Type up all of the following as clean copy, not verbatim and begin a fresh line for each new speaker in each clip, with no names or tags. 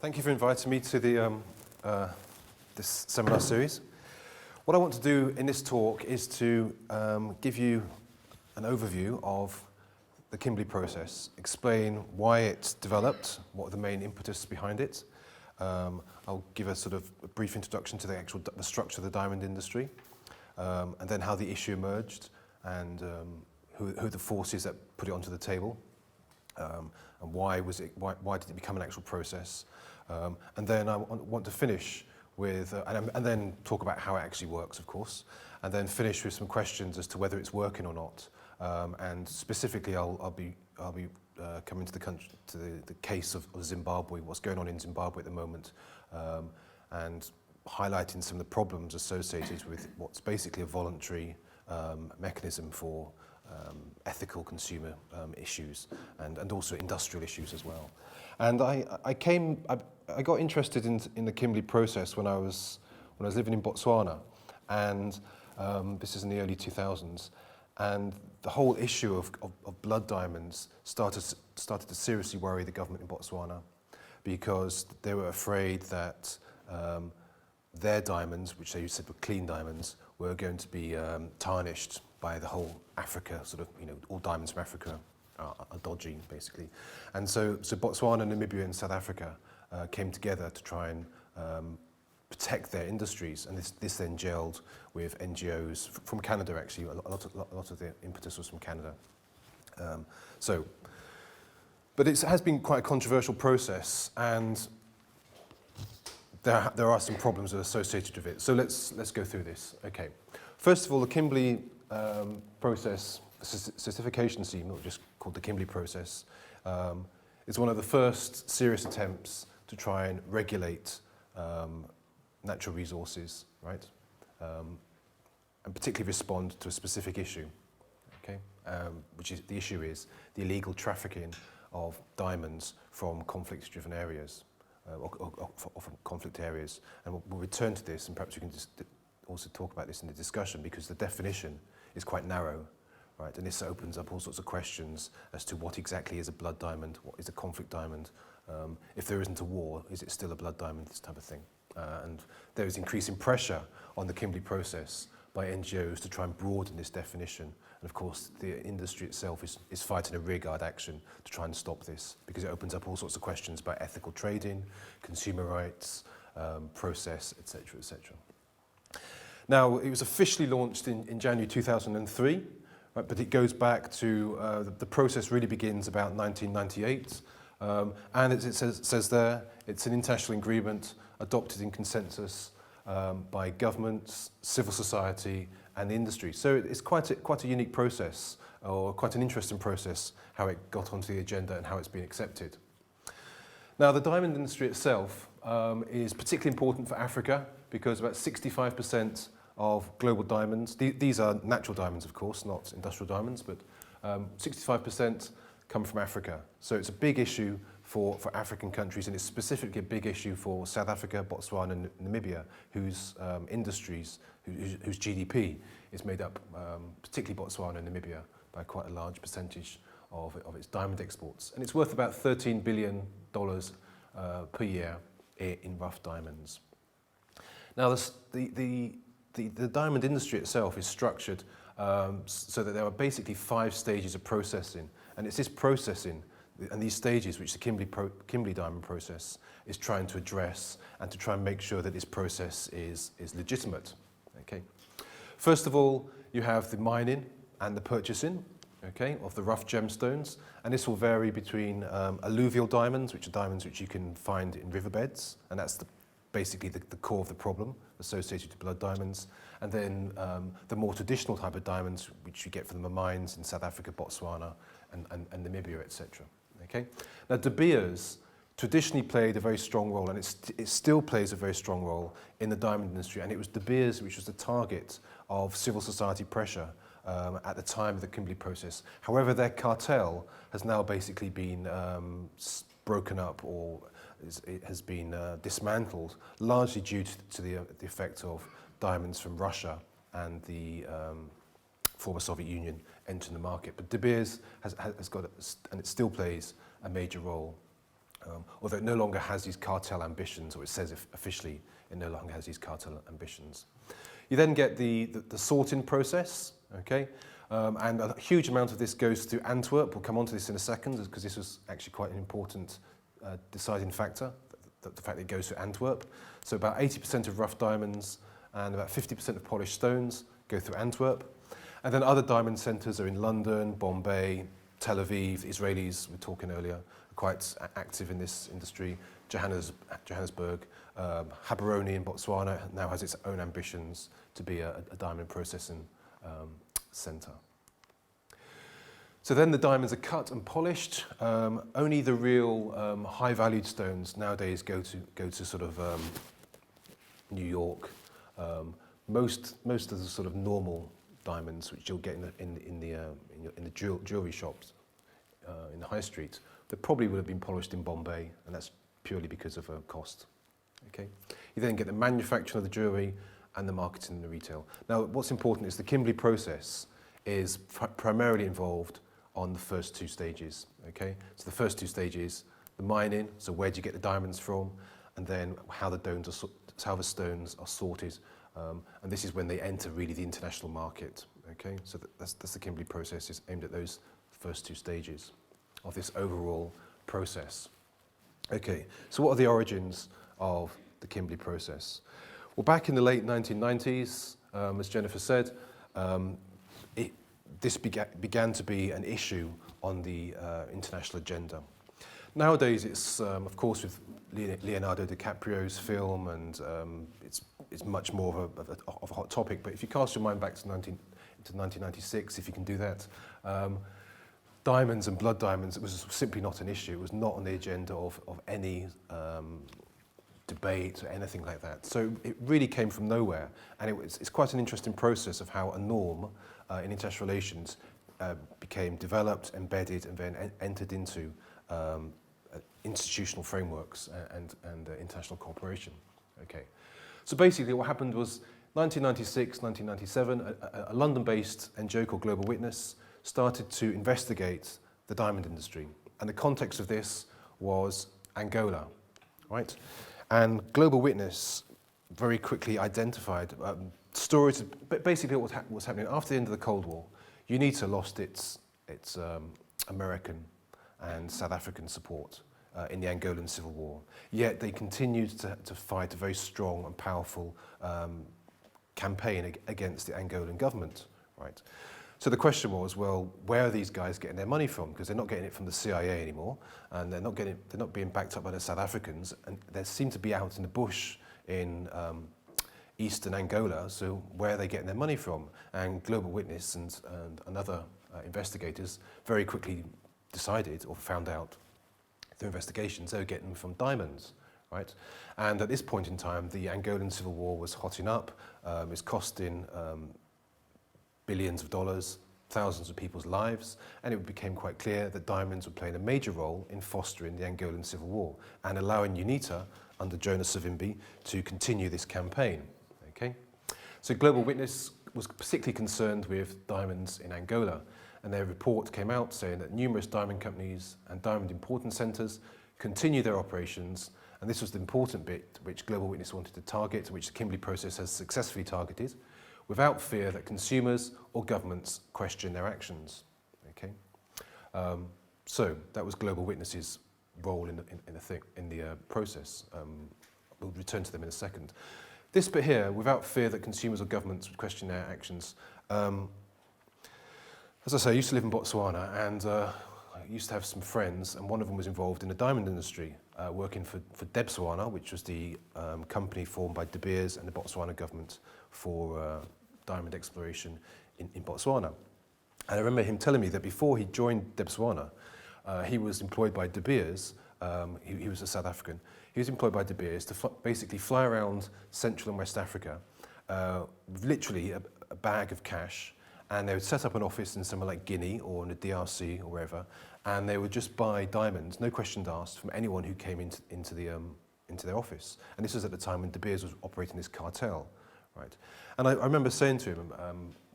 Thank you for inviting me to this seminar series. What I want to do in this talk is to give you an overview of the Kimberley process, explain why it's developed, what are the main impetus behind it. I'll give a sort of a brief introduction to the structure of the diamond industry, and then how the issue emerged, and who the forces that put it onto the table, and why did it become an actual process. And then I want to finish with, and then talk about how it actually works, of course, and then finish with some questions as to whether it's working or not. And specifically, I'll be coming to the case of Zimbabwe, what's going on in Zimbabwe at the moment, and highlighting some of the problems associated with what's basically a voluntary mechanism for ethical consumer issues and also industrial issues as well. And I got interested in the Kimberley process when I was living in Botswana, and this is in the early 2000s, and the whole issue of blood diamonds started to seriously worry the government in Botswana, because they were afraid that their diamonds, which they said were clean diamonds, were going to be tarnished by the whole Africa, all diamonds from Africa are dodgy, basically. And so Botswana, Namibia and South Africa came together to try and protect their industries, and this then gelled with NGOs from Canada, actually. A lot of the impetus was from Canada. But it has been quite a controversial process, and there are some problems that are associated with it. So let's go through this. Okay. First of all, the Kimberley process, certification scheme, not just called the Kimberley process, is one of the first serious attempts to try and regulate natural resources, right? And particularly respond to a specific issue, okay? Which is, the issue is the illegal trafficking of diamonds from conflict-driven areas, or from conflict areas. And we'll return to this, and perhaps we can just also talk about this in the discussion, because the definition is quite narrow, right? And this opens up all sorts of questions as to what exactly is a blood diamond, what is a conflict diamond, if there isn't a war, is it still a blood diamond, this type of thing. And there is increasing pressure on the Kimberley process by NGOs to try and broaden this definition. And of course, the industry itself is fighting a rearguard action to try and stop this, because it opens up all sorts of questions about ethical trading, consumer rights, process, etc., etc. Now, it was officially launched in January 2003, right, but it goes back to, the process really begins about 1998, and it says there, it's an international agreement adopted in consensus by governments, civil society and the industry. So it's quite a unique process, or quite an interesting process, how it got onto the agenda and how it's been accepted. Now, the diamond industry itself is particularly important for Africa, because about 65% of global diamonds, these are natural diamonds, of course, not industrial diamonds, but 65% come from Africa. So it's a big issue for African countries, and it's specifically a big issue for South Africa, Botswana and Namibia, whose industries, whose GDP is made up, particularly Botswana and Namibia, by quite a large percentage of its diamond exports. And it's worth about $13 billion per year in rough diamonds. Now, the diamond industry itself is structured so that there are basically 5 stages of processing, and it's this processing and these stages which the Kimberley diamond process is trying to address, and to try and make sure that this process is legitimate. Okay. First of all, you have the mining and the purchasing, okay, of the rough gemstones, and this will vary between alluvial diamonds, which are diamonds which you can find in riverbeds, and that's basically the core of the problem associated with blood diamonds, and then the more traditional type of diamonds which you get from the mines in South Africa, Botswana and Namibia, etc. Okay? Now, De Beers traditionally played a very strong role, and it still plays a very strong role in the diamond industry, and it was De Beers which was the target of civil society pressure at the time of the Kimberley process. However, their cartel has now basically been broken up, or it has been dismantled, largely due to the effect of diamonds from Russia and the former Soviet Union entering the market. But De Beers has got, and it still plays a major role although it no longer has these cartel ambitions, or it says officially it no longer has these cartel ambitions. You then get the sorting process, okay? And a huge amount of this goes through Antwerp. We'll come on to this in a second, because this was actually quite an important deciding factor, the fact that it goes through Antwerp. So about 80% of rough diamonds and about 50% of polished stones go through Antwerp. And then other diamond centres are in London, Bombay, Tel Aviv. The Israelis, we were talking earlier, are quite active in this industry. Johannesburg, Gaborone in Botswana now has its own ambitions to be a diamond processing centre. So then the diamonds are cut and polished. Only the real high-valued stones nowadays go to sort of New York. Most of the sort of normal diamonds, which you'll get in the jewellery shops in the high street, they probably would have been polished in Bombay, and that's purely because of cost. Okay. You then get the manufacturing of the jewellery and the marketing and the retail. Now, what's important is the Kimberley process is primarily involved on the first two stages. Okay. So the first two stages, the mining. So where do you get the diamonds from, and then how the stones are sorted. And this is when they enter really the international market. Okay, so that's the Kimberley process, is aimed at those first two stages of this overall process. Okay, so what are the origins of the Kimberley process? Well, back in the late 1990s, as Jennifer said, this began to be an issue on the international agenda. Nowadays, it's of course with Leonardo DiCaprio's film, and it's much more of a hot topic. But if you cast your mind back to 1996, if you can do that, diamonds and blood diamonds, it was simply not an issue. It was not on the agenda of any debate or anything like that. So it really came from nowhere, and it's quite an interesting process of how a norm in international relations became developed, embedded, and then entered into institutional frameworks and international cooperation. Okay, so basically what happened was 1996, 1997, a London-based NGO called Global Witness started to investigate the diamond industry, and the context of this was Angola, right? And Global Witness very quickly identified stories. But basically, what was happening after the end of the Cold War, UNITA lost its American and South African support in the Angolan Civil War. Yet they continued to fight a very strong and powerful campaign against the Angolan government, right? So the question was, well, where are these guys getting their money from? Because they're not getting it from the CIA anymore, and they're not being backed up by the South Africans, and they seem to be out in the bush in eastern Angola. So where are they getting their money from? And Global Witness and other investigators very quickly decided or found out through investigations they were getting them from diamonds, right? And at this point in time, the Angolan Civil War was hotting up. It's costing billions of dollars, thousands of people's lives, and it became quite clear that diamonds were playing a major role in fostering the Angolan Civil War and allowing UNITA, under Jonas Savimbi, to continue this campaign. Okay, so Global Witness was particularly concerned with diamonds in Angola, and their report came out saying that numerous diamond companies and diamond importing centres continue their operations, and this was the important bit which Global Witness wanted to target, which the Kimberley process has successfully targeted, without fear that consumers or governments question their actions. Okay, so that was Global Witness's role in the process. We'll return to them in a second. This bit here, without fear that consumers or governments would question their actions. As I say, I used to live in Botswana, and I used to have some friends, and one of them was involved in the diamond industry, working for Debswana, which was the company formed by De Beers and the Botswana government for diamond exploration in Botswana. And I remember him telling me that before he joined Debswana, he was employed by De Beers. He was a South African. He was employed by De Beers to basically fly around Central and West Africa with literally a bag of cash, and they would set up an office in somewhere like Guinea or in the DRC or wherever, and they would just buy diamonds, no questions asked, from anyone who came into their office. And this was at the time when De Beers was operating this cartel, right? And I remember saying to him,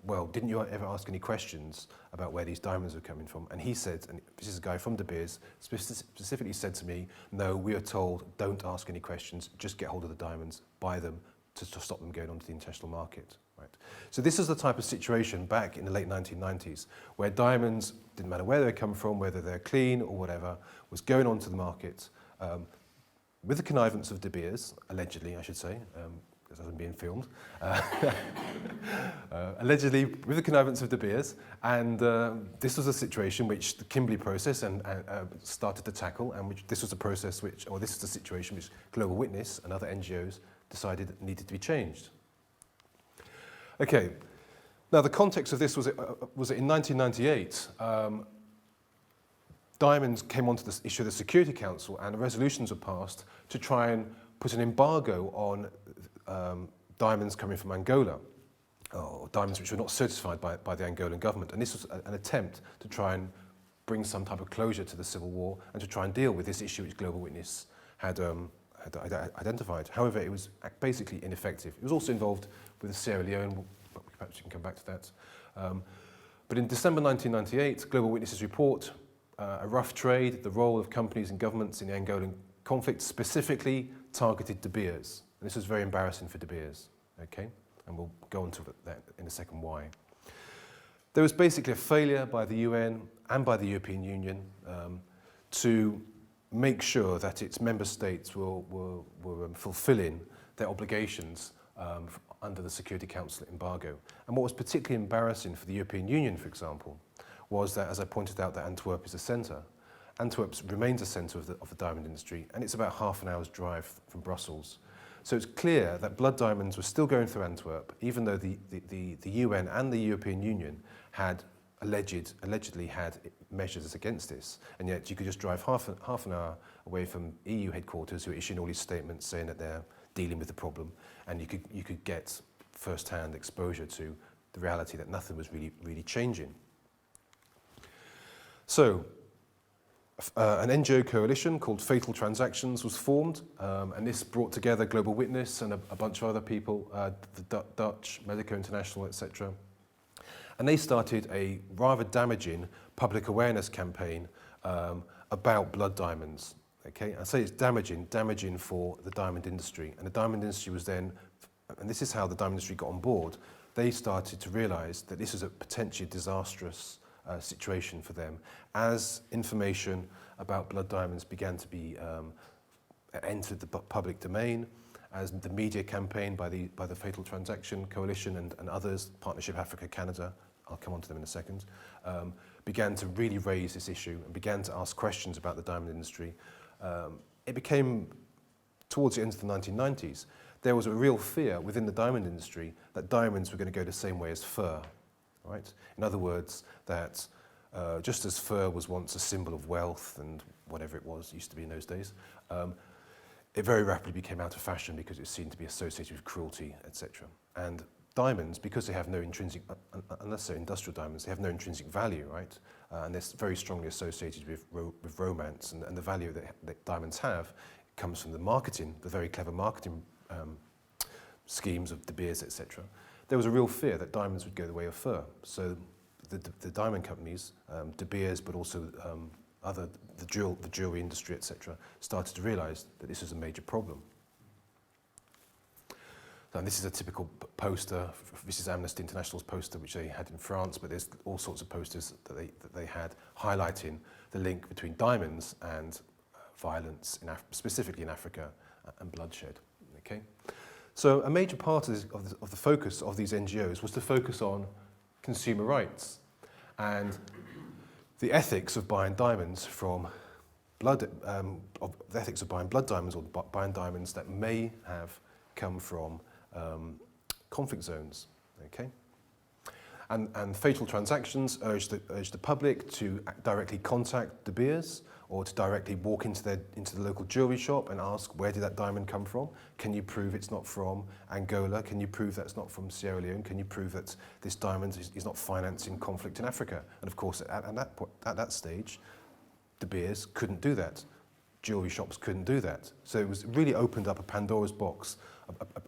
well, didn't you ever ask any questions about where these diamonds were coming from? And he said, and this is a guy from De Beers, specifically said to me, no, we are told, don't ask any questions, just get hold of the diamonds, buy them to stop them going onto the international market. Right? So this is the type of situation back in the late 1990s where diamonds, didn't matter where they come from, whether they're clean or whatever, was going onto the market with the connivance of De Beers, allegedly I should say, because I'm being filmed, allegedly with the connivance of De Beers, and this was a situation which the Kimberley Process started to tackle, and which this was a process which, or this is the situation which Global Witness and other NGOs decided needed to be changed. Okay, now the context of this was that in 1998, diamonds came onto the issue of the Security Council and resolutions were passed to try and put an embargo on diamonds coming from Angola, or diamonds which were not certified by the Angolan government. And this was an attempt to try and bring some type of closure to the civil war and to try and deal with this issue which Global Witness had identified. However, it was basically ineffective. It was also involved with Sierra Leone, but perhaps you can come back to that. But in December 1998, Global Witness's report, A Rough Trade, the role of companies and governments in the Angolan conflict, specifically targeted De Beers. And this was very embarrassing for De Beers, okay? And we'll go on to that in a second why. There was basically a failure by the UN and by the European Union to make sure that its member states were fulfilling their obligations under the Security Council embargo. And what was particularly embarrassing for the European Union, for example, was that, as I pointed out, that Antwerp is a centre. Antwerp remains a centre of the diamond industry, and it's about half an hour's drive from Brussels. So it's clear that blood diamonds were still going through Antwerp, even though the UN and the European Union had allegedly had measures against this, and yet you could just drive half an hour away from EU headquarters, who are issuing all these statements saying that they're dealing with the problem, and you could get first-hand exposure to the reality that nothing was really changing. So an NGO coalition called Fatal Transactions was formed, and this brought together Global Witness and a bunch of other people, the Dutch, Medico International, etc. And they started a rather damaging public awareness campaign about blood diamonds. Okay, I say it's damaging for the diamond industry. And the diamond industry was then, and this is how the diamond industry got on board, they started to realise that this was a potentially disastrous situation for them as information about blood diamonds began to be entered the public domain, as the media campaign by the Fatal Transaction Coalition and others, Partnership Africa, Canada, I'll come on to them in a second, began to really raise this issue and began to ask questions about the diamond industry. It became, towards the end of the 1990s, there was a real fear within the diamond industry that diamonds were going to go the same way as fur. Right? In other words, that just as fur was once a symbol of wealth and whatever it was, used to be in those days, it very rapidly became out of fashion because it was seen to be associated with cruelty, etc. And diamonds, because they have no intrinsic, unless they're industrial diamonds, they have no intrinsic value, right? And they're very strongly associated with romance, and the value that diamonds have comes from the marketing, the very clever marketing schemes of De Beers, etc. There was a real fear that diamonds would go the way of fur. So the diamond companies, De Beers, but also the jewelry industry, etc., started to realise that this was a major problem. And this is a typical poster. This is Amnesty International's poster, which they had in France, but there's all sorts of posters that they had highlighting the link between diamonds and violence, specifically in Africa, and bloodshed. Okay. So a major part of the focus of these NGOs was to focus on consumer rights and the ethics of buying diamonds from blood, the ethics of buying blood diamonds or buying diamonds that may have come from conflict zones. Okay, and Fatal Transactions urged the public to directly contact De Beers or to directly walk into the local jewelry shop and ask, where did that diamond come from? Can you prove it's not from Angola? Can you prove that's not from Sierra Leone? Can you prove that this diamond is not financing conflict in Africa? And of course, at that stage, De Beers couldn't do that. Jewelry shops couldn't do that. So it was really opened up a Pandora's box,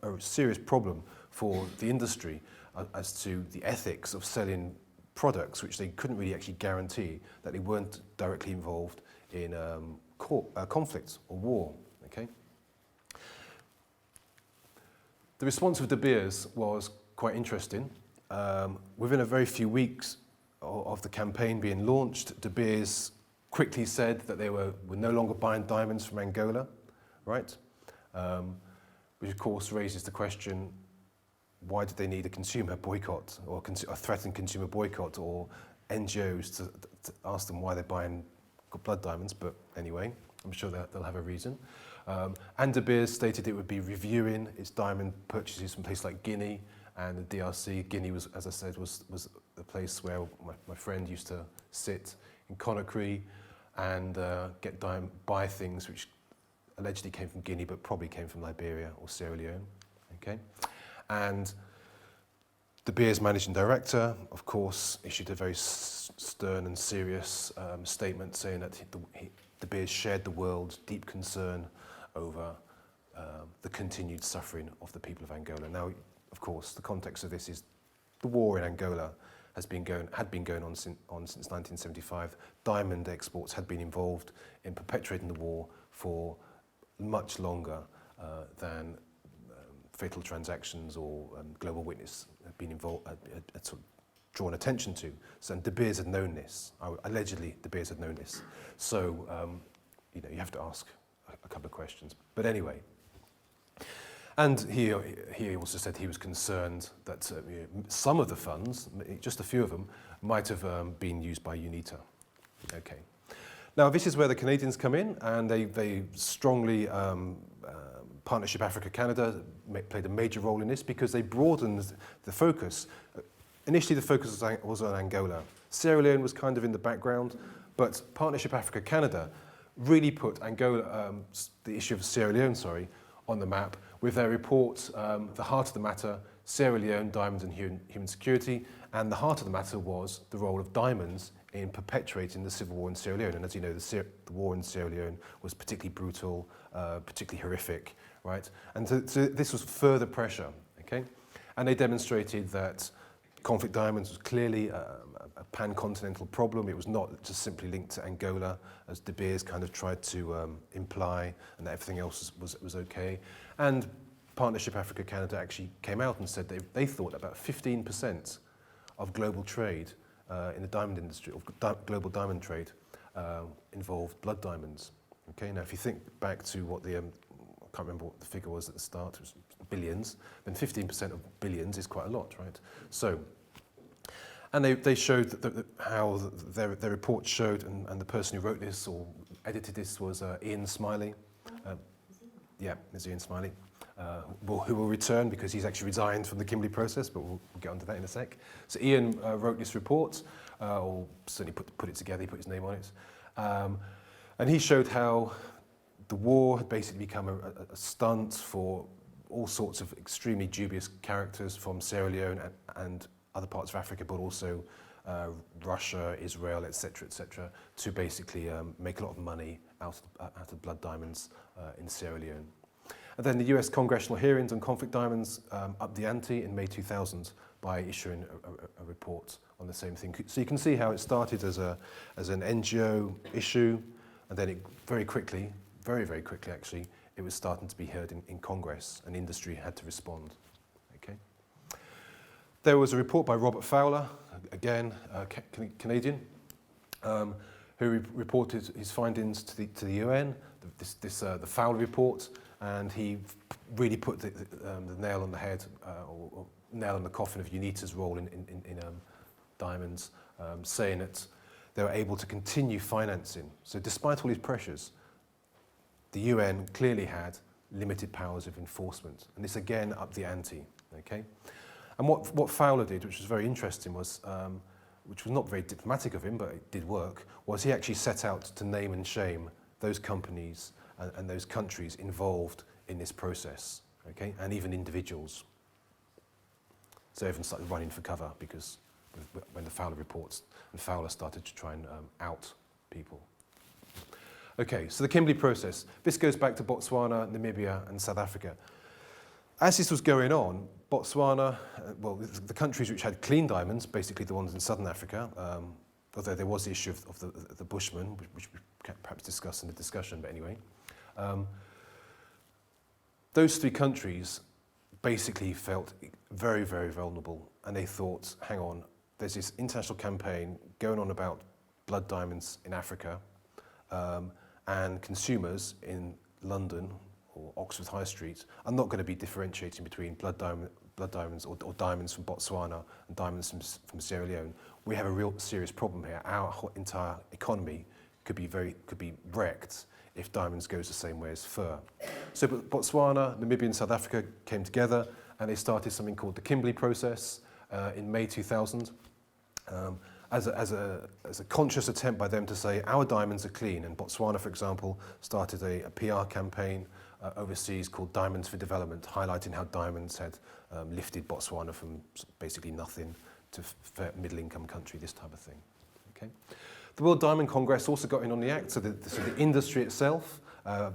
a serious problem for the industry. as to the ethics of selling products which they couldn't really actually guarantee that they weren't directly involved in conflict or war. Okay? The response of De Beers was quite interesting. Within a very few weeks of the campaign being launched, De Beers quickly said that they were no longer buying diamonds from Angola, right? Which of course raises the question, why did they need a consumer boycott or a threatened consumer boycott or NGOs to ask them why they're buying blood diamonds? But anyway, I'm sure they'll have a reason. And De Beers stated it would be reviewing its diamond purchases from places like Guinea and the DRC. Guinea was, as I said, was the place where my friend used to sit in Conakry and buy things which allegedly came from Guinea but probably came from Liberia or Sierra Leone. Okay? And De Beers' managing director, of course, issued a very stern and serious statement saying that De Beers shared the world's deep concern over the continued suffering of the people of Angola. Now, of course, the context of this is the war in Angola had been going on since 1975. Diamond exports had been involved in perpetuating the war for much longer than fatal transactions or Global Witness had been involved, had sort of drawn attention to. So De Beers had known this. Allegedly, De Beers had known this. So, you have to ask a couple of questions. But anyway, and he also said he was concerned that some of the funds, just a few of them, might have been used by UNITA. Okay. Now, this is where the Canadians come in, and they strongly, Partnership Africa-Canada played a major role in this because they broadened the focus. Initially, the focus was on Angola. Sierra Leone was kind of in the background, but Partnership Africa-Canada really put Angola, the issue of Sierra Leone, on the map with their report, The Heart of the Matter, Sierra Leone, Diamonds and Human Security, and the heart of the matter was the role of diamonds in perpetuating the civil war in Sierra Leone. And as you know, the war in Sierra Leone was particularly brutal, particularly horrific, right? And so this was further pressure, okay? And they demonstrated that conflict diamonds was clearly a pan-continental problem. It was not just simply linked to Angola, as De Beers kind of tried to imply, and that everything else was okay. And Partnership Africa-Canada actually came out and said they thought about 15% of global trade in the diamond industry, of global diamond trade, involved blood diamonds. Okay, now if you think back to what I can't remember what the figure was at the start, it was billions, then 15% of billions is quite a lot, right? So, and they showed how their report showed, and the person who wrote this or edited this was Ian Smiley. Yeah, there's Ian Smiley, who will return because he's actually resigned from the Kimberley Process, but we'll get onto that in a sec. So Ian wrote this report, or certainly put it together, he put his name on it. And he showed how the war had basically become a stunt for all sorts of extremely dubious characters from Sierra Leone and other parts of Africa, but also Russia, Israel, etc., to basically make a lot of money out of blood diamonds in Sierra Leone. And then the US congressional hearings on conflict diamonds upped the ante in May 2000 by issuing a report on the same thing. So you can see how it started as an NGO issue, and then it very quickly actually, it was starting to be heard in Congress, and industry had to respond. Okay. There was a report by Robert Fowler, again, Canadian, who reported his findings to the UN, the Fowler report, and he really put the nail on the head, or nail on the coffin of UNITA's role in diamonds, saying that they were able to continue financing. So despite all these pressures, the UN clearly had limited powers of enforcement, and this again upped the ante. Okay, and what Fowler did, which was very interesting, was which was not very diplomatic of him, but it did work, was he actually set out to name and shame those companies and those countries involved in this process, okay, and even individuals. So everyone started running for cover because when the Fowler reports, and Fowler started to try and out people. Okay, so the Kimberley Process. This goes back to Botswana, Namibia, and South Africa. As this was going on, Botswana, well, the countries which had clean diamonds, basically the ones in southern Africa, although there was the issue of the Bushmen, which we can perhaps discuss in the discussion, but anyway. Those three countries basically felt very, very vulnerable, and they thought, hang on, there's this international campaign going on about blood diamonds in Africa, and consumers in London or Oxford High Street are not going to be differentiating between blood diamonds or diamonds from Botswana and diamonds from Sierra Leone. We have a real serious problem here. Our entire economy could be wrecked if diamonds goes the same way as fur. So Botswana, Namibia and South Africa came together and they started something called the Kimberley Process in May 2000 as a conscious attempt by them to say our diamonds are clean. And Botswana, for example, started a PR campaign overseas called Diamonds for Development, highlighting how diamonds had lifted Botswana from basically nothing to middle-income country, this type of thing. Okay. The World Diamond Congress also got in on the act, so the industry itself,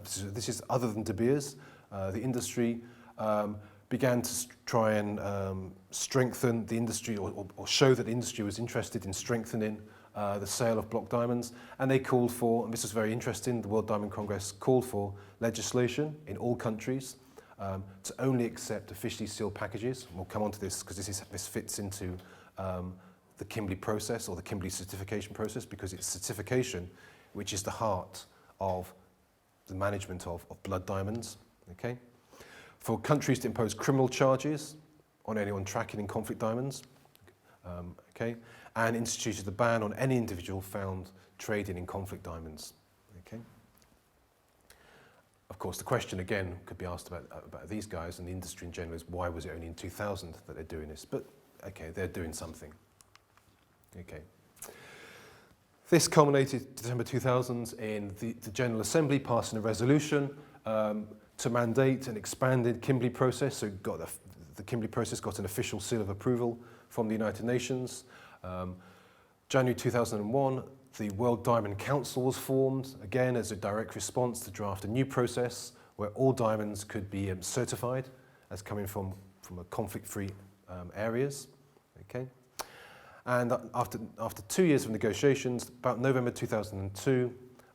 this is other than De Beers, the industry began to try and strengthen the industry or show that the industry was interested in strengthening the sale of block diamonds, and they called for, and this was very interesting, the World Diamond Congress called for legislation in all countries to only accept officially sealed packages. And we'll come on to this because this fits into the Kimberley process or the Kimberley certification process, because it's certification which is the heart of the management of blood diamonds. Okay? For countries to impose criminal charges on anyone tracking in conflict diamonds, okay, and instituted a ban on any individual found trading in conflict diamonds. Okay. Of course, the question again could be asked about these guys and the industry in general is why was it only in 2000 that they're doing this? But okay, they're doing something. Okay. This culminated December 2000 in the General Assembly passing a resolution to mandate an expanded Kimberley process. So the Kimberley process got an official seal of approval from the United Nations. January 2001, the World Diamond Council was formed, again as a direct response to draft a new process where all diamonds could be certified as coming from a conflict-free areas. Okay. And after 2 years of negotiations, about November 2002,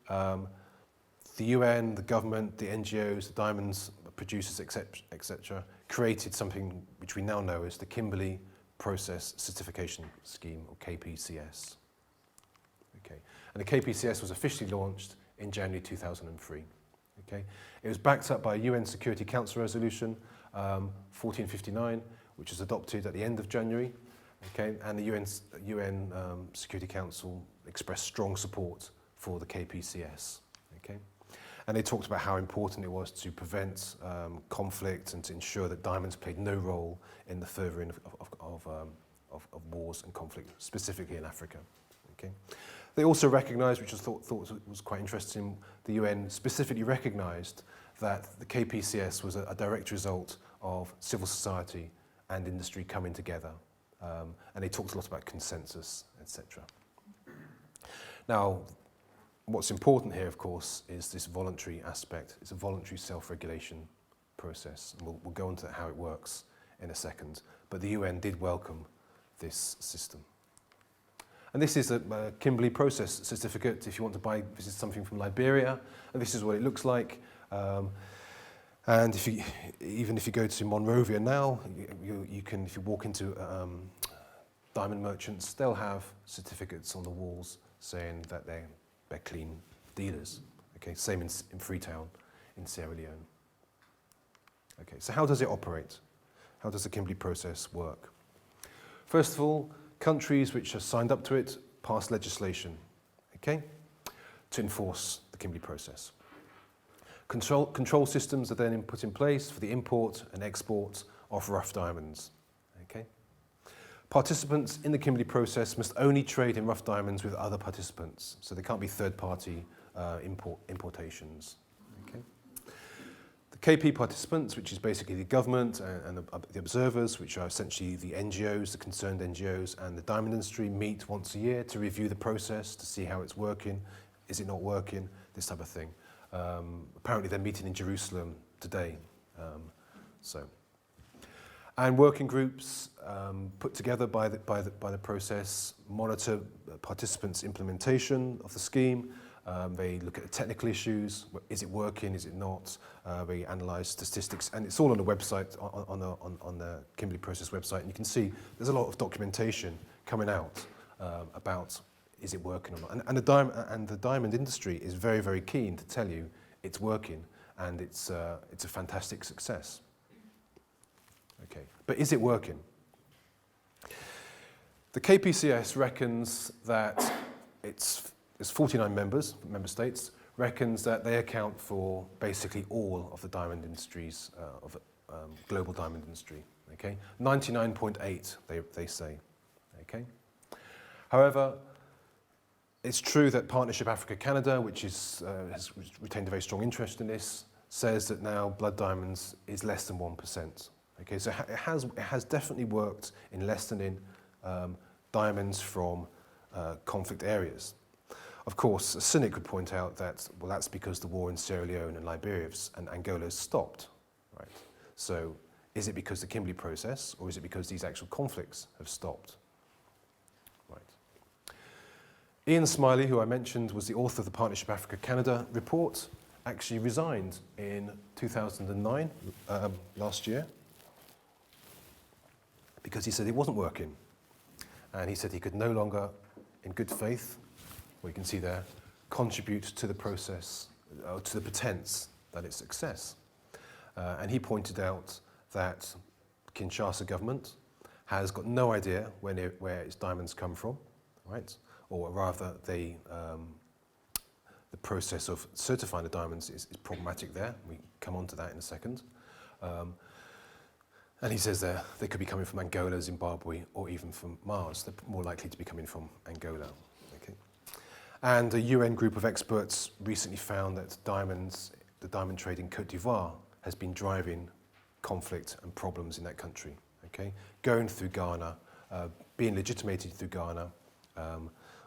the UN, the government, the NGOs, the diamonds producers, etc., created something which we now know as the Kimberley Process Certification Scheme, or KPCS. Okay. And the KPCS was officially launched in January 2003. Okay. It was backed up by a UN Security Council resolution 1459, which was adopted at the end of January. Okay. And the UN Security Council expressed strong support for the KPCS. Okay. And they talked about how important it was to prevent conflict and to ensure that diamonds played no role in the furthering of wars and conflict, specifically in Africa. Okay. They also recognised, which I thought was quite interesting, the UN specifically recognised that the KPCS was a direct result of civil society and industry coming together. And they talked a lot about consensus, etc. Now, what's important here, of course, is this voluntary aspect. It's a voluntary self-regulation process. And we'll go into how it works in a second. But the UN did welcome this system. And this is a Kimberley Process certificate. If you want to buy, this is something from Liberia, and this is what it looks like. And even if you go to Monrovia now, you can, if you walk into diamond merchants, they'll have certificates on the walls saying that they're clean dealers. Okay, same in Freetown, in Sierra Leone. Okay, so how does it operate? How does the Kimberley process work? First of all, countries which have signed up to it pass legislation, okay, to enforce the Kimberley process. Control systems are then put in place for the import and export of rough diamonds. Okay. Participants in the Kimberley process must only trade in rough diamonds with other participants, so there can't be third-party importations. Okay. The KP participants, which is basically the government and the observers, which are essentially the NGOs, the concerned NGOs, and the diamond industry, meet once a year to review the process, to see how it's working, is it not working, this type of thing. Apparently they're meeting in Jerusalem today. So And working groups put together by the process monitor participants' implementation of the scheme. They look at the technical issues. Is it working? Is it not? They analyse statistics, and it's all on the website, on the Kimberley Process website. And you can see there's a lot of documentation coming out about is it working or not. And the diamond industry is very, very keen to tell you it's working, and it's a fantastic success. Okay, but is it working? The KPCS reckons that it's 49 member states, reckons that they account for basically all of the diamond industries, global diamond industry, okay? 99.8, they say, okay? However, it's true that Partnership Africa-Canada, which has retained a very strong interest in this, says that now blood diamonds is less than 1%. Okay, so it has definitely worked in lessening diamonds from conflict areas. Of course, a cynic would point out that, well, that's because the war in Sierra Leone and Liberia and Angola has stopped, right? So is it because the Kimberley Process, or is it because these actual conflicts have stopped? Right. Ian Smiley, who I mentioned, was the author of the Partnership Africa-Canada report, actually resigned in 2009, last year, because he said it wasn't working. And he said he could no longer, in good faith, well, you can see there, contribute to the process, to the pretense that it's success. And he pointed out that Kinshasa government has got no idea where its diamonds come from, right? Or rather, the process of certifying the diamonds is problematic there. We come on to that in a second. And he says they could be coming from Angola, Zimbabwe, or even from Mars. They're more likely to be coming from Angola. Okay. And a UN group of experts recently found that the diamond trade in Côte d'Ivoire has been driving conflict and problems in that country. Okay, going through Ghana, being legitimated through Ghana,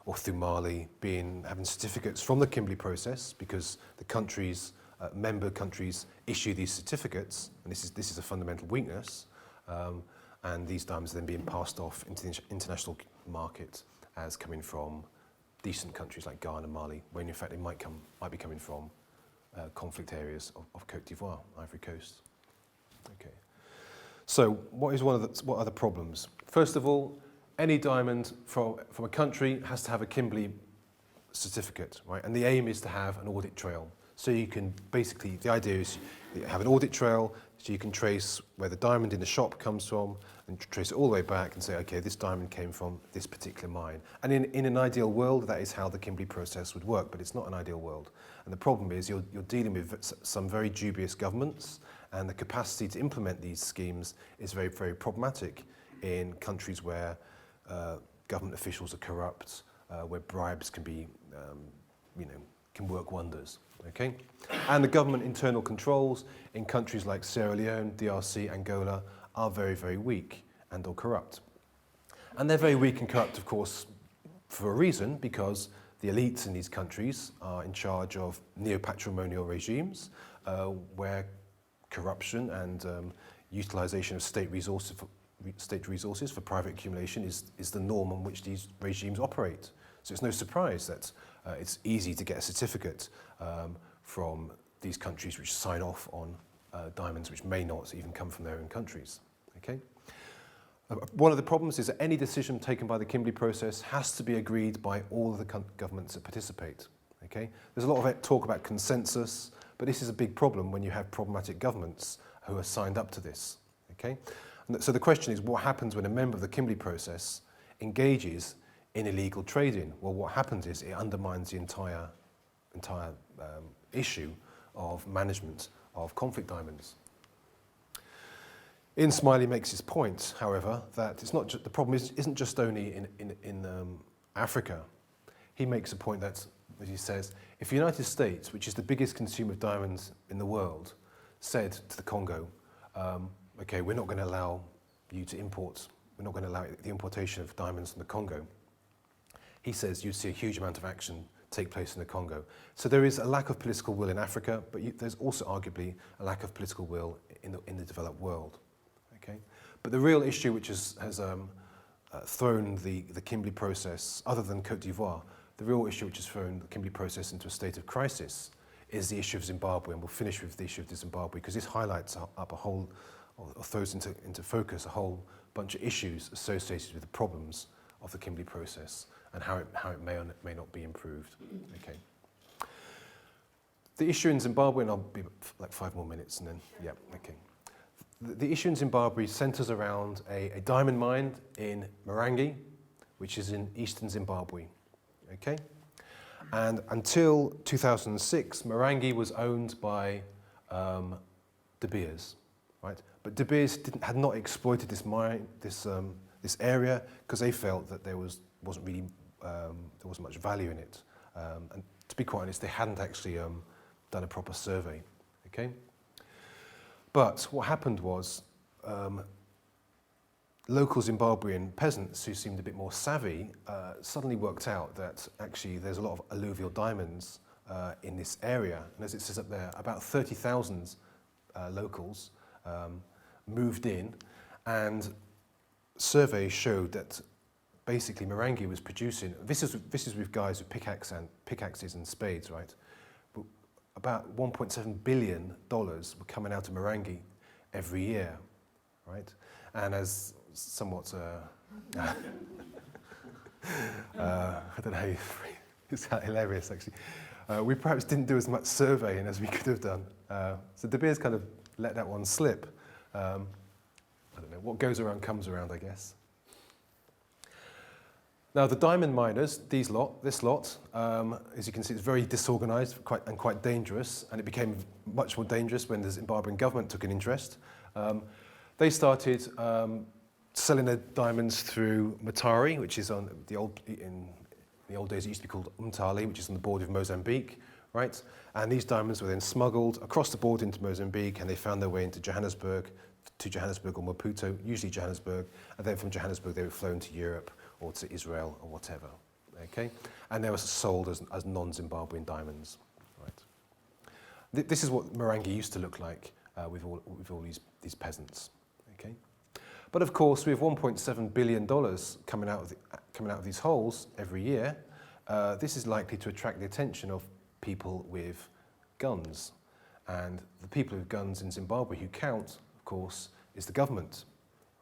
or through Mali, having certificates from the Kimberley Process, because the countries, member countries, issue these certificates, and this is a fundamental weakness, and these diamonds are then being passed off into the international market as coming from decent countries like Ghana, Mali, when in fact they might be coming from conflict areas of Côte d'Ivoire, Ivory Coast. Okay. So what are the problems? First of all, any diamond from a country has to have a Kimberley certificate, right? And the aim is to have an audit trail. So you can basically, the idea is you have an audit trail, so you can trace where the diamond in the shop comes from and trace it all the way back and say, okay, this diamond came from this particular mine. And in an ideal world, that is how the Kimberley Process would work, but it's not an ideal world. And the problem is you're dealing with some very dubious governments, and the capacity to implement these schemes is very, very problematic in countries where government officials are corrupt, where bribes can be, can work wonders. Okay, and the government internal controls in countries like Sierra Leone, DRC, Angola are very, very weak and or corrupt. And they're very weak and corrupt, of course, for a reason, because the elites in these countries are in charge of neo-patrimonial regimes where corruption and utilization of state resources for private accumulation is the norm on which these regimes operate. So it's no surprise that it's easy to get a certificate from these countries which sign off on diamonds which may not even come from their own countries. Okay? One of the problems is that any decision taken by the Kimberley Process has to be agreed by all of the governments that participate. Okay? There's a lot of talk about consensus, but this is a big problem when you have problematic governments who are signed up to this. Okay? And so the question is, what happens when a member of the Kimberley Process engages in illegal trading? Well, what happens is it undermines the entire issue of management of conflict diamonds. Ian Smiley makes his point, however, that it's not the problem isn't just only in Africa. He makes a point that he says, if the United States, which is the biggest consumer of diamonds in the world, said to the Congo, okay, we're not going to allow you to import, we're not going to allow the importation of diamonds from the Congo, he says you'd see a huge amount of action take place in the Congo. So there is a lack of political will in Africa, but there's also arguably a lack of political will in the developed world. Okay? But the real issue which has thrown the Kimberley process, other than Côte d'Ivoire, the real issue which has thrown the Kimberley process into a state of crisis is the issue of Zimbabwe, and we'll finish with the issue of Zimbabwe because this highlights up a whole, or throws into focus a whole bunch of issues associated with the problems of the Kimberley process and how it may or may not be improved. Okay. The issue in Zimbabwe, and I'll be like 5 more minutes and then, yeah, okay. The issue in Zimbabwe centres around a diamond mine in Marangi, which is in eastern Zimbabwe, okay? And until 2006, Marangi was owned by De Beers, right? But De Beers had not exploited this mine, this area, because they felt that there wasn't much value in it. And to be quite honest, they hadn't actually done a proper survey, okay? But what happened was local Zimbabwean peasants who seemed a bit more savvy suddenly worked out that actually there's a lot of alluvial diamonds in this area. And as it says up there, about 30,000 locals moved in, and surveys showed that basically Marangi was producing, this is with guys with pickaxes and spades, right? But about $1.7 billion were coming out of Marangi every year, right? And as somewhat, I don't know, it's hilarious actually. We perhaps didn't do as much surveying as we could have done. So De Beers kind of let that one slip. I don't know, what goes around comes around, I guess. Now the diamond miners, this lot, as you can see, it's very disorganized and quite dangerous, and it became much more dangerous when the Zimbabwean government took an interest. They started selling their diamonds through Matari, which is on in the old days it used to be called Umtali, which is on the border of Mozambique, right? And these diamonds were then smuggled across the border into Mozambique, and they found their way into Johannesburg or Maputo, usually Johannesburg, and then from Johannesburg they were flown to Europe or to Israel or whatever, okay? And they were sold as non-Zimbabwean diamonds, right? This is what Marangi used to look like with all these peasants, okay? But of course, with $1.7 billion coming out of these holes every year, this is likely to attract the attention of people with guns. And the people with guns in Zimbabwe who count, of course, is the government,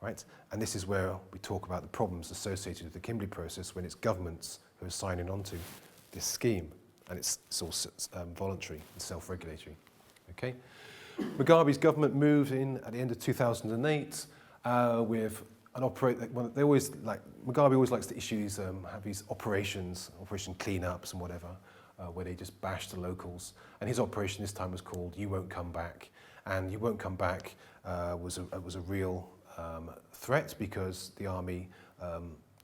right? And this is where we talk about the problems associated with the Kimberley process when it's governments who are signing on to this scheme, and it's all voluntary and self-regulatory, okay? Mugabe's government moved in at the end of 2008 with an Mugabe always likes to issue these, have these operation cleanups and whatever, where they just bash the locals. And his operation this time was called "You Won't Come Back," and "You Won't Come Back" was a real threat because the army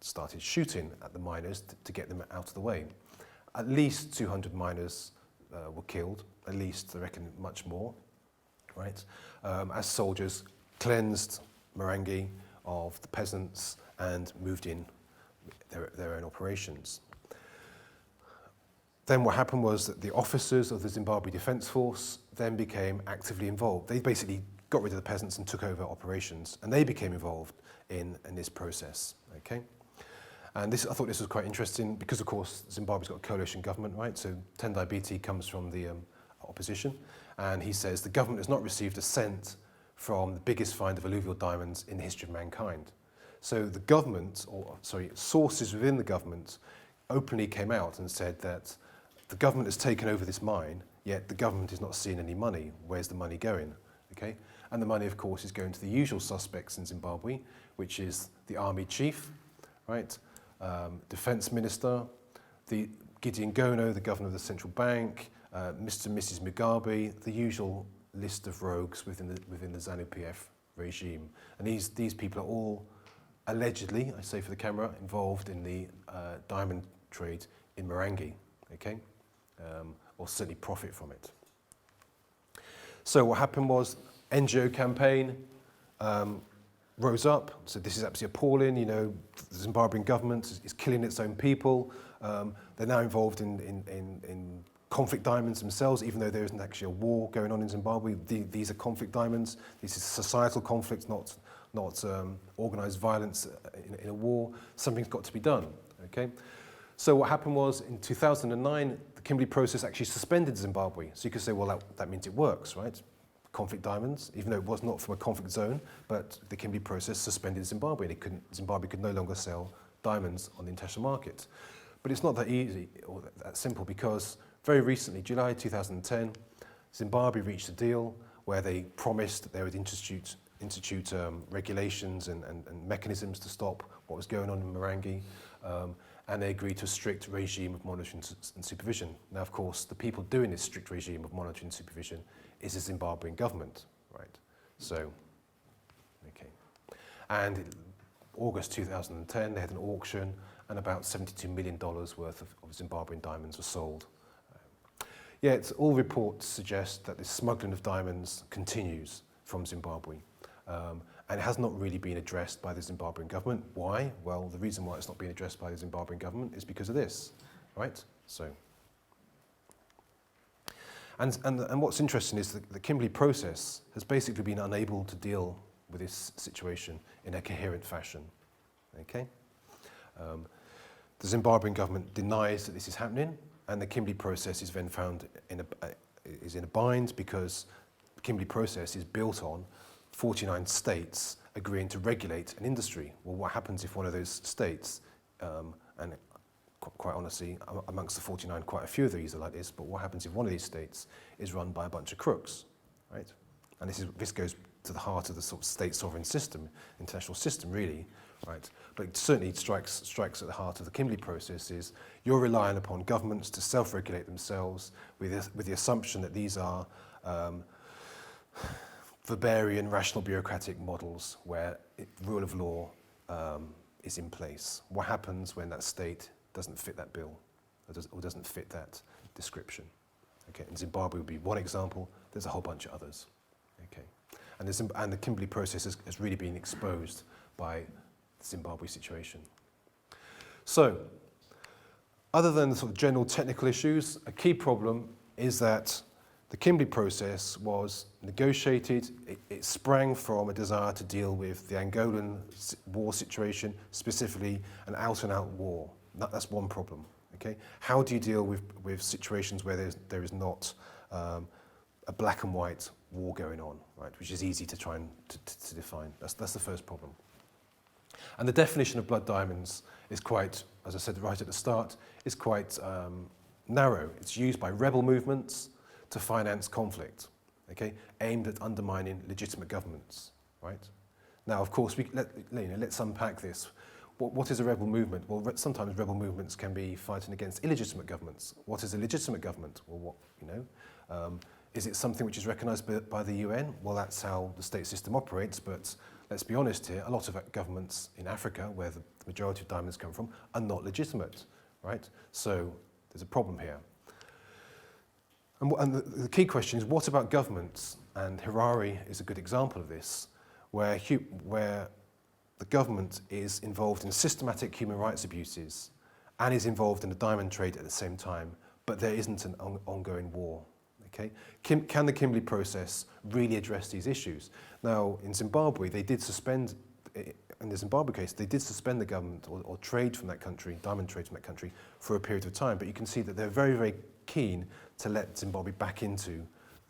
started shooting at the miners to get them out of the way. At least 200 miners were killed. At least, I reckon, much more. Right, as soldiers cleansed Marangi of the peasants and moved in their own operations. Then what happened was that the officers of the Zimbabwe Defence Force then became actively involved. They basically got rid of the peasants and took over operations, and they became involved in this process, okay? And I thought this was quite interesting because, of course, Zimbabwe's got a coalition government, right? So Tendai Biti comes from the opposition, and he says the government has not received a cent from the biggest find of alluvial diamonds in the history of mankind. So the government, sources within the government openly came out and said that the government has taken over this mine, yet the government is not seeing any money. Where's the money going? Okay? And the money, of course, is going to the usual suspects in Zimbabwe, which is the army chief, right? Defense minister, the Gideon Gono, the governor of the central bank, Mr. and Mrs. Mugabe, the usual list of rogues within the ZANU-PF regime. And these people are all allegedly, I say for the camera, involved in the diamond trade in Marangi, okay? Or certainly profit from it. So what happened was, NGO campaign rose up, so this is absolutely appalling, you know, the Zimbabwean government is killing its own people. They're now involved in conflict diamonds themselves, even though there isn't actually a war going on in Zimbabwe. These are conflict diamonds. This is societal conflict, not not organise violence in a war. Something's got to be done, okay? So what happened was, in 2009, the Kimberley Process actually suspended Zimbabwe. So you could say, well, that means it works, right? Conflict diamonds, even though it was not from a conflict zone, but the Kimberley Process suspended Zimbabwe. Zimbabwe could no longer sell diamonds on the international market. But it's not that easy or that simple, because very recently, July 2010, Zimbabwe reached a deal where they promised that they would institute regulations and mechanisms to stop what was going on in Marangi, and they agreed to a strict regime of monitoring and supervision. Now, of course, the people doing this strict regime of monitoring and supervision is the Zimbabwean government, right? So, okay. And in August 2010, they had an auction, and about $72 million worth of Zimbabwean diamonds were sold. Yet, all reports suggest that this smuggling of diamonds continues from Zimbabwe. And it has not really been addressed by the Zimbabwean government. Why? Well, the reason why it's not being addressed by the Zimbabwean government is because of this, right? So, and what's interesting is that the Kimberley Process has basically been unable to deal with this situation in a coherent fashion, okay? The Zimbabwean government denies that this is happening, and the Kimberley Process is then found in a bind, because the Kimberley Process is built on 49 states agreeing to regulate an industry. Well, what happens if one of those states, and quite honestly, amongst the 49, quite a few of these are like this, but what happens if one of these states is run by a bunch of crooks, right? And this goes to the heart of the sort of state sovereign system, international system, really, right? But it certainly strikes at the heart of the Kimberley Process is you're relying upon governments to self-regulate themselves with the assumption that these are Weberian rational bureaucratic models where rule of law is in place. What happens when that state doesn't fit that bill or doesn't fit that description? Okay, and Zimbabwe would be one example. There's a whole bunch of others. Okay, and the Kimberley Process has really been exposed by the Zimbabwe situation. So, other than the sort of general technical issues, a key problem is that the Kimberley Process was negotiated. It sprang from a desire to deal with the Angolan war situation, specifically an out-and-out war. That's one problem. Okay, how do you deal with situations where there is not a black and white war going on, right? Which is easy to try and to define. That's the first problem. And the definition of blood diamonds is quite, as I said right at the start, is quite narrow. It's used by rebel movements to finance conflict, okay, aimed at undermining legitimate governments, right? Now, of course, let's unpack this. What is a rebel movement? Well, sometimes rebel movements can be fighting against illegitimate governments. What is a legitimate government? Well, is it something which is recognised by the UN? Well, that's how the state system operates, but let's be honest here, a lot of governments in Africa, where the majority of diamonds come from, are not legitimate, right? So there's a problem here. And the key question is, what about governments? And Harare is a good example of this, where the government is involved in systematic human rights abuses and is involved in the diamond trade at the same time, but there isn't an ongoing war. Okay? Can the Kimberley Process really address these issues? Now, in Zimbabwe, they did suspend, in the Zimbabwe case, they did suspend the government or trade from that country, diamond trade from that country, for a period of time, but you can see that they're very, very keen to let Zimbabwe back into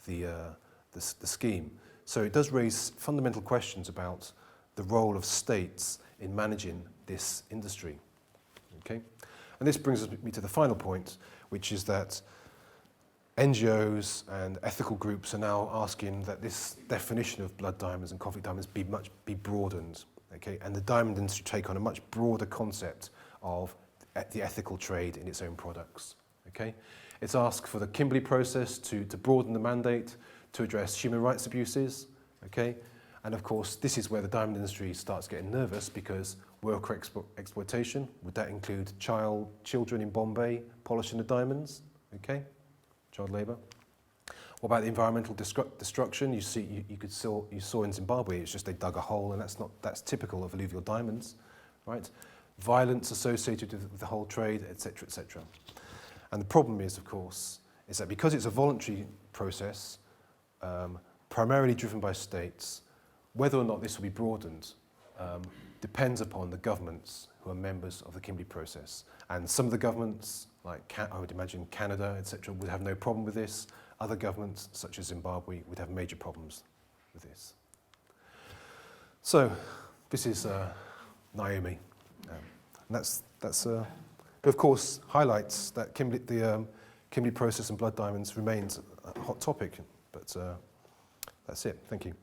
the scheme. So it does raise fundamental questions about the role of states in managing this industry. Okay? And this brings me to the final point, which is that NGOs and ethical groups are now asking that this definition of blood diamonds and conflict diamonds be broadened, okay? And the diamond industry take on a much broader concept of the ethical trade in its own products, okay? It's asked for the Kimberley Process to broaden the mandate to address human rights abuses, okay? And of course, this is where the diamond industry starts getting nervous, because worker exploitation, would that include children in Bombay polishing the diamonds, okay? Child labour. What about the environmental destruction? You saw in Zimbabwe, it's just they dug a hole, and that's typical of alluvial diamonds, right? Violence associated with the whole trade, etc., etc. And the problem is, of course, is that because it's a voluntary process, primarily driven by states, whether or not this will be broadened depends upon the governments who are members of the Kimberley process. And some of the governments, like I would imagine Canada, etc., would have no problem with this. Other governments, such as Zimbabwe, would have major problems with this. So, this is Naomi. And that's of course, highlights that the Kimberley process and blood diamonds remains a hot topic. But that's it. Thank you.